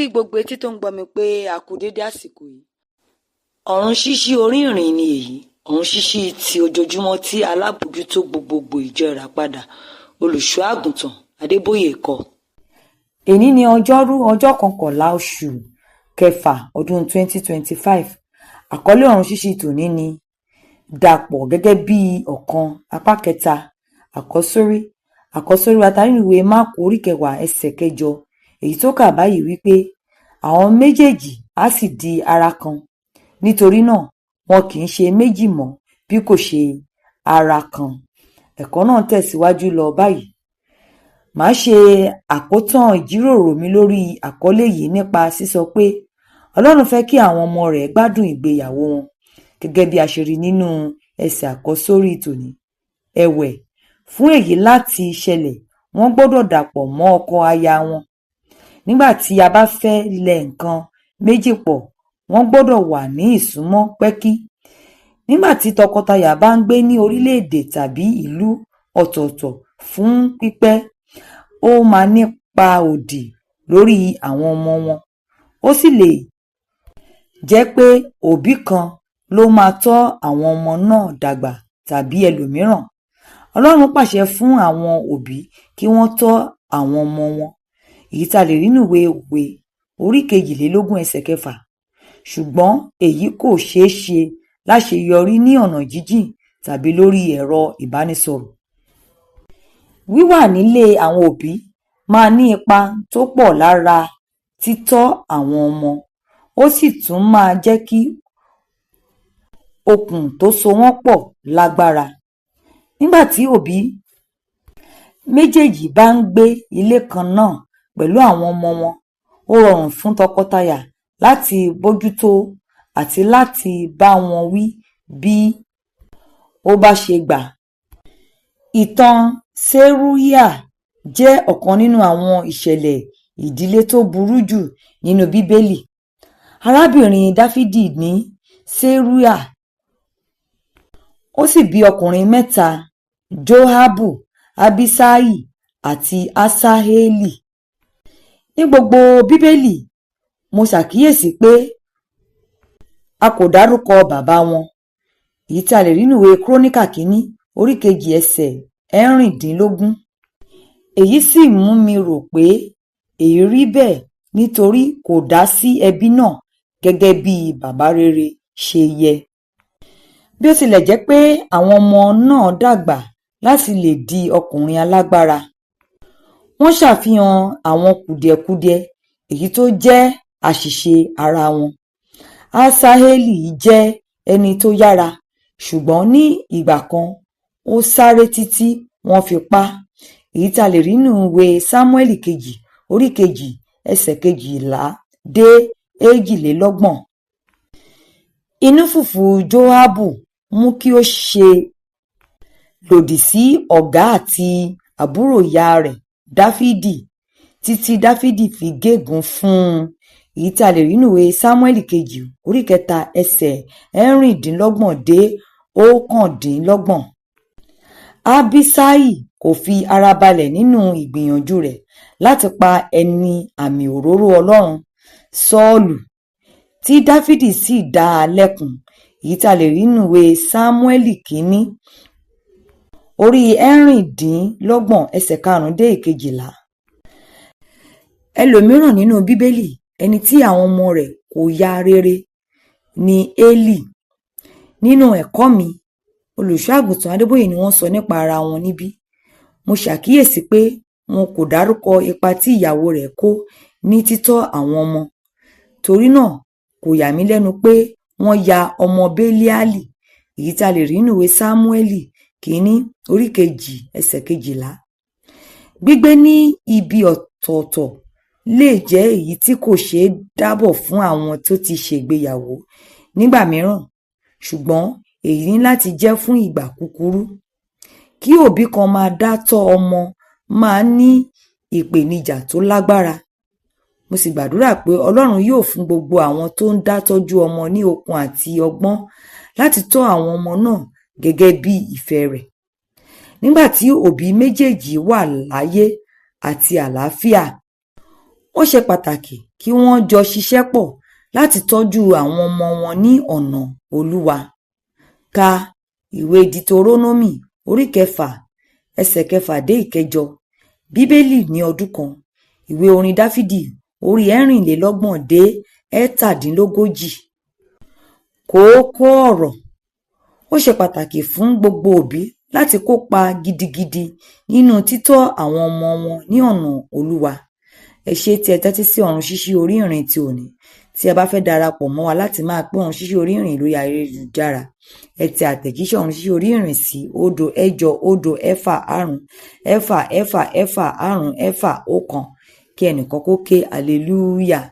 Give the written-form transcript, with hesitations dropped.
kí gbogbo etí tó ń gbọ́ mi pé a kú dédé àsìkò yìí. Ọ̀run ṣíṣí orí ìrìn ni èyí, ọ̀run ṣíṣí ti ojoojúmọ́ tí alábòójútó gbogbogbò ìjọ Ìràpadà olùṣọ́ àgùntàn Adébóyè kọ. Èní ni ọjọ́rú ọjọ́ 11 oṣù kẹfà ọdún 2025. Àkọlé ọ̀run ṣíṣí tòní ni dàpọ̀ gẹ́gẹ́ bí ọ̀kan apá kẹta. Àkọ́sórí atárìnìwé Máàkù orí 10 ẹsẹ̀ 8 èyí tó kà báyìí wípé àwọn méjèèjì á sì di ara kan, nítorí náà wọn kì í ṣe méjì mọ́ bí kò ṣe ara kan. Ẹ̀kọ́ náà tẹ̀síwájú lọ báyìí. Màá ṣe àkótán ìjíròrò mi lórí àkọlé yìí nípa sísọ pé Ọlọ́run fẹ́ kí àwọn ọmọ rẹ̀ gbádùn ìgbéyàwó wọn gẹ́gẹ́ bí a ṣe rí nínú ẹsẹ̀ àkọ́sórí tòní. Ẹ̀wẹ̀, fún èyí láti ṣẹlẹ̀, wọ́n gbọ́dọ̀ dàpọ̀ mọ́ ọkọ aya wọn. Nígbà tí a bá fẹ́ lẹ nǹkan méjì pọ̀, wọ́n gbọ́dọ̀ wà ní ìsúnmọ́ pẹ́kí. Nígbà tí tọkọtaya bá ń gbé ní orílẹ̀-èdè tàbí ìlú ọ̀tọ̀ọ̀tọ̀ fún pípẹ́, ó máa nípa òdì lórí àwọn ọmọ wọn. Ó sì lè jẹ́ pé òbí kan ló máa tọ́ àwọn ọmọ náà dàgbà tàbí ẹlòmíràn. Ọlọ́run pàṣẹ fún àwọn òbí kí wọ́n tọ́ àwọn ọmọ wọn. Èyí tá lè rí nínú ìwé Òwe orí 22 ẹsẹ̀ 6. Ṣùgbọ́n èyí kò ṣeé ṣe láṣeyọrí ní ọ̀nà jíjìn tàbí lórí ẹ̀rọ ìbánisọ̀rọ̀. Wíwà nílé àwọn òbí máa ní ipa tó pọ̀ lára títọ́ àwọn ọmọ. Ó sì tún máa jẹ́ kí okùn tó so wọ́n pọ̀ lágbára. Nígbà tí òbí méjèèjì bá ń gbé ilé kan náà pẹ̀lú àwọn ọmọ wọn, ó rọrùn fún tọkọtaya láti bójútó àti láti bá wọn wí bí ó bá ṣe gbà. Ìtàn Séruíà jẹ́ ọ̀kan nínú àwọn ìṣẹ̀lẹ̀ ìdílé tó burú jù nínú Bíbélì. Arábìnrin Dáfídì ní Séruíà. Ó sì bí ọkùnrin 3, Jóábù, Abiṣai àti Asaeli. Ní gbogbo Bíbélì, mo ṣàkíyèsí pé a kò dárúkọ bàbá wọn. Èyí tí a lè rí nínú ìwé Króníkà kínní orí 2 ẹsẹ̀ 16. Èyí sì mú mi rò pé èyí rí bẹ́ẹ̀ nítorí kò dá sí ẹbí náà gẹ́gẹ́ bí bàbá rere ṣe yẹ. Bí ó tilẹ̀ jẹ́ pé àwọn ọmọ náà dàgbà láti lè di ọkùnrin alágbára, wọ́n ṣàfihàn àwọn kùdìẹ̀kudiẹ èyí tó jẹ́ àṣìṣe ara wọn. Asaeli jẹ́ ẹni tó yára, ṣùgbọ́n ní ìgbà kan ó sáré títí wọ́n fi pa. Èyí tá lè rí nínú ìwé Sámúẹ́lì kejì orí 2 ẹsẹ̀ 12 dé 22. Inú fùfù Jóábù mú kí ó ṣe lòdì sí ọ̀gá àti àbúrò ìyá rẹ̀ Dáfídì títí Dáfídì fi gégùn fún un. Èyí tí a lè rí nínú ìwé Sámúẹ́lì kejì orí 3 ẹsẹ̀ 26 dé 29. Abiṣai kò fi ara balẹ̀ nínú ìgbìyànjú rẹ̀ láti pa ẹni àmì òróró Ọlọ́run Sọ́ọ̀lù, tí Dáfídì sì dá a lẹ́kun. Èyí tí a lè rí nínú ìwé Sámúẹ́lì kínní orí 26 ẹsẹ̀ 5 dé 12. Ẹlòmíràn nínú Bíbélì, ẹni tí àwọn ọmọ rẹ̀ kò ya rere, ni Élì. Nínú ẹ̀kọ́ mi, olùṣọ́ àgùntàn Adébóyè ni wọ́n sọ nípa ara wọn níbí. Mo ṣàkíyèsí pé wọn kò dárúkọ ipa tí ìyàwó rẹ̀ kó ní títọ́ àwọn ọmọ. Torí náà kò yà mí lẹ́nu pé wọ́n ya ọmọ Béliálì. Èyí tí a lè rí nínú ìwé Sámúẹ́lì kínní orí 2 ẹsẹ̀ 12. Gbígbé ní ibi ọ̀tọ̀ọ̀tọ̀ lè jẹ́ èyí tí kò ṣeé dábọ̀ fún àwọn tó ti ṣègbéyàwó nígbà mìíràn, ṣùgbọ́n èyí ní láti jẹ́ fún ìgbà kúkúrú. Kí òbí kan máa dá tọ́ ọmọ máa ní ìpèníjà tó lágbára. Mo sì gbàdúrà pé Ọlọ́run yóò fún gbogbo àwọn tó ń dá tọ́jú ọmọ ní okun àti ọgbọ́n láti tọ́ àwọn ọmọ náà gẹ́gẹ́ bí ìfẹ́ rẹ̀. Nígbà tí òbí méjèèjì wà láyé àti àlàáfíà, ó ṣe pàtàkì kí wọ́n jọ ṣiṣẹ́ pọ̀ láti tọ́jú àwọn ọmọ wọn ní ọ̀nà Olúwa. Ka ìwé Dìtórónómì orí 6 ẹsẹ̀ 6 dé 8, Bíbélì ní ọdún kan, ìwé orin Dáfídì orí 26 dé 37. Kókó ọ̀rọ̀: ó ṣe pàtàkì fún gbogbo òbí láti kópa gidigidi nínú títọ́ àwọn ọmọ wọn ní ọ̀nà Olúwa. Ẹ ṣé tí ẹ tẹ́tí sí Ọ̀run Ṣíṣí Orí Ìrìn ti òní. Tí ẹ bá fẹ́ darapọ̀ mọ́ wa láti máa pín Ọ̀run Ṣíṣí Orí Ìrìn lórí ayélujára, ẹ tẹ àtẹ̀jíṣẹ́ Ọ̀run Ṣíṣí Orí Ìrìn sí 08065455551 kí ẹnìkan kó ké hallelujah.